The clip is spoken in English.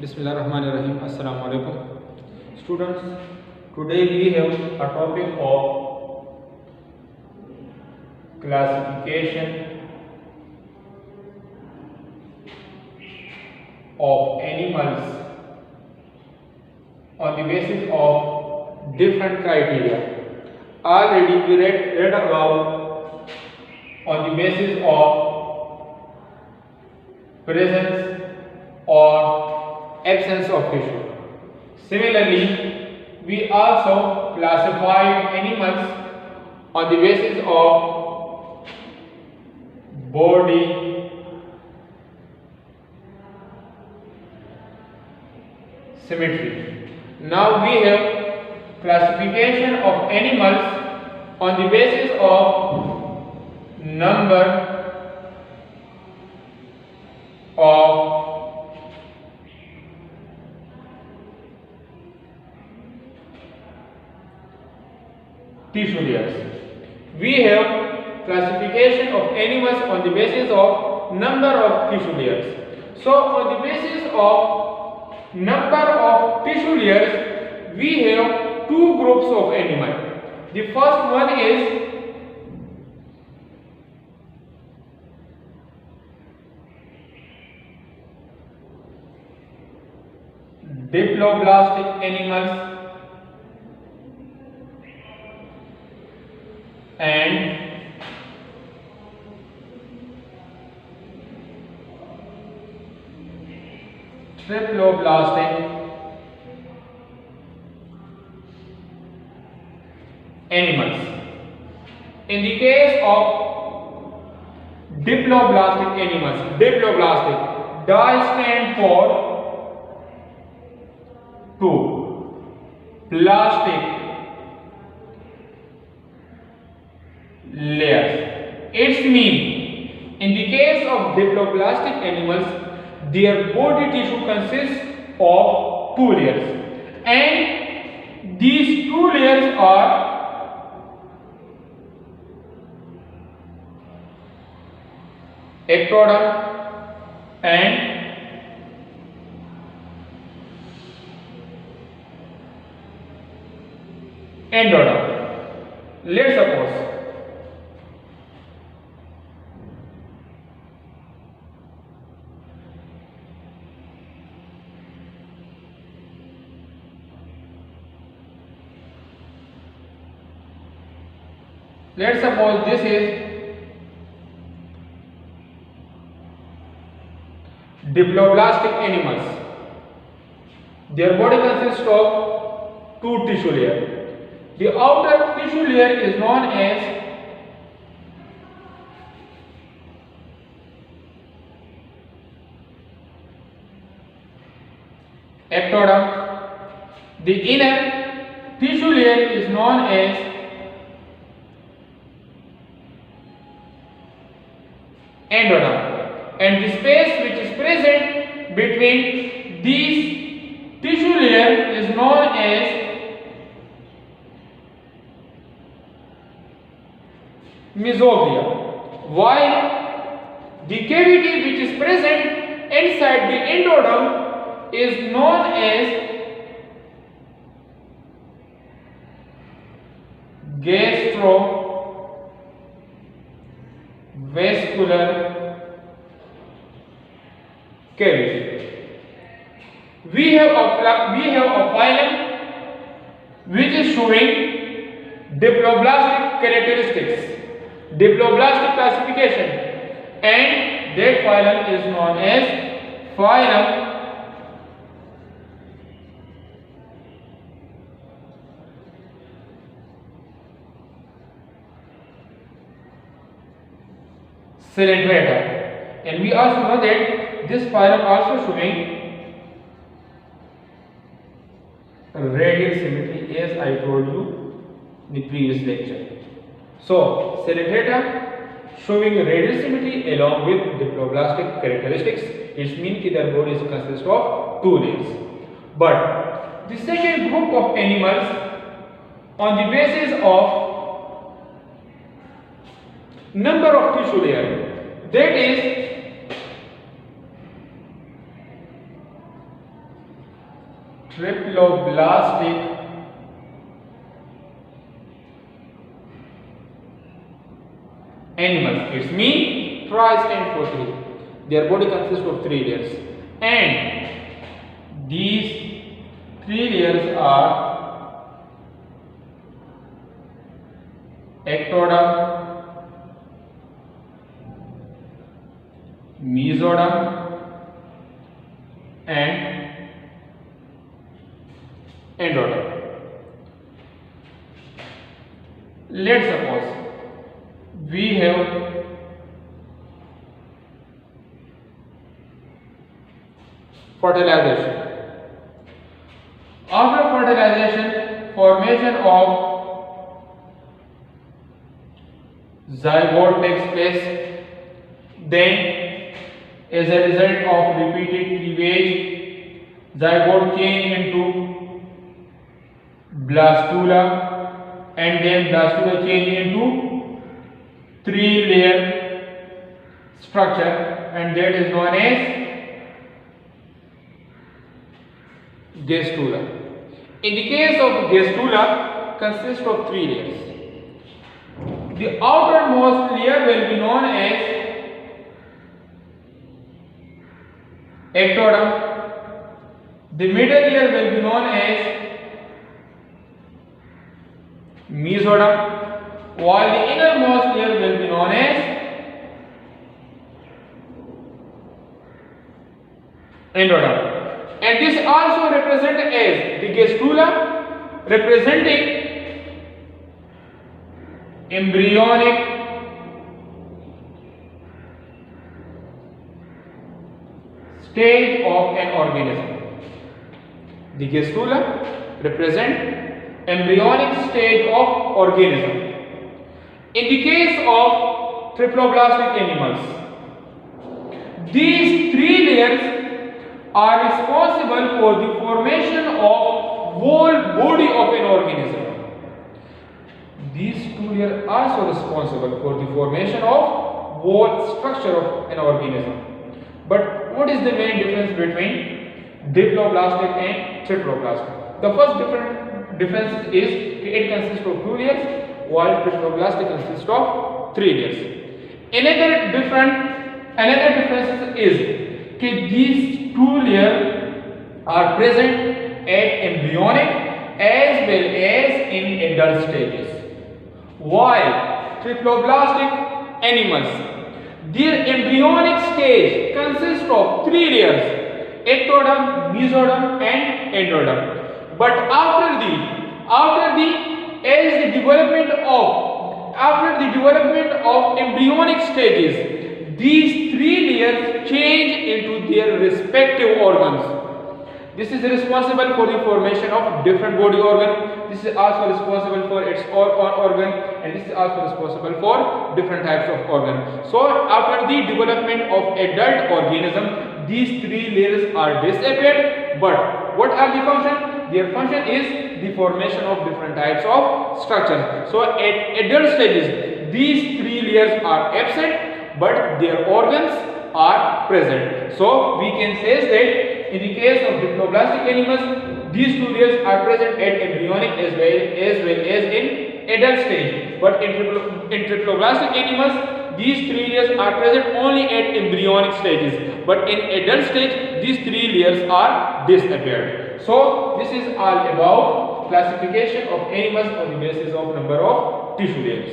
Bismillahirrahmanirrahim. Assalamu alaikum. Students, today we have a topic of classification of animals on the basis of different criteria. Already we read about on the basis of presence or absence of tissue. Similarly, we also classified animals on the basis of body symmetry. Now we have classification of animals on the basis of number of tissue layers. We have classification of animals on the basis of number of tissue layers. So on the basis of number of tissue layers, we have two groups of animals. The first one is diploblastic animals and triploblastic animals. In the case of diploblastic animals, diploblastic, di stand for two, plastic layers. Its mean, in the case of diploblastic animals, their body tissue consists of two layers, and these two layers are ectoderm and endoderm. Let's suppose this is diploblastic animals. Their body consists of two tissue layers. The outer tissue layer is known as ectoderm. The inner tissue layer is known as endoderm, and the space which is present between these tissue layers is known as mesoglea, while the cavity which is present inside the endoderm is known as gastrovascular cavity. We have a phylum which is showing diploblastic characteristics, diploblastic classification, and that phylum is known as phylum Coelenterata. And we also know that this phylum also showing radial symmetry, as I told you in the previous lecture. So Coelenterata showing radial symmetry along with diploblastic characteristics. It means that their bodies consist of two layers. But the second group of animals on the basis of number of tissue layers, that is triploblastic animals. It's mean tri stand for 3. Their body consists of 3 layers, and these 3 layers are ectoderm, mesoderm, and endoderm. Let's suppose we have fertilization. After fertilization, formation of zygote takes place. Then, as a result of repeated cleavage, zygote change into blastula, and then blastula change into 3-layer structure, and that is known as gastrula. In the case of gastrula, consists of 3 layers. The outermost layer will be known as ectoderm. The middle layer will be known as mesoderm, while the innermost layer will be known as endoderm. And this also represents as the gastrula, representing embryonic stage of an organism. The gastrula represent embryonic stage of organism. In the case of triploblastic animals, these 3 layers are responsible for the formation of whole body of an organism. These 2 layers are also responsible for the formation of whole structure of an organism. But what is the main difference between diploblastic and triploblastic? The first difference is it consists of 2 layers, while triploblastic consists of 3 layers. Another difference is that these 2 layers are present at embryonic as well as in adult stages. While triploblastic animals, their embryonic stage consists of 3 layers: ectoderm, mesoderm, and endoderm. But after the development of embryonic stages, these 3 layers change into their respective organs. This is responsible for the formation of different body organ. This is also responsible for its organ, and this is also responsible for different types of organ. So after the development of adult organism, these 3 layers are disappeared. But what are the function? Their function is the formation of different types of structures. So at adult stages, these 3 layers are absent, but their organs are present. So we can say that in the case of diploblastic animals, these 2 layers are present at embryonic as well as in adult stage. But in triploblastic animals, these 3 layers are present only at embryonic stages. But in adult stage, these 3 layers are disappeared. So this is all about classification of animals on the basis of number of tissue layers.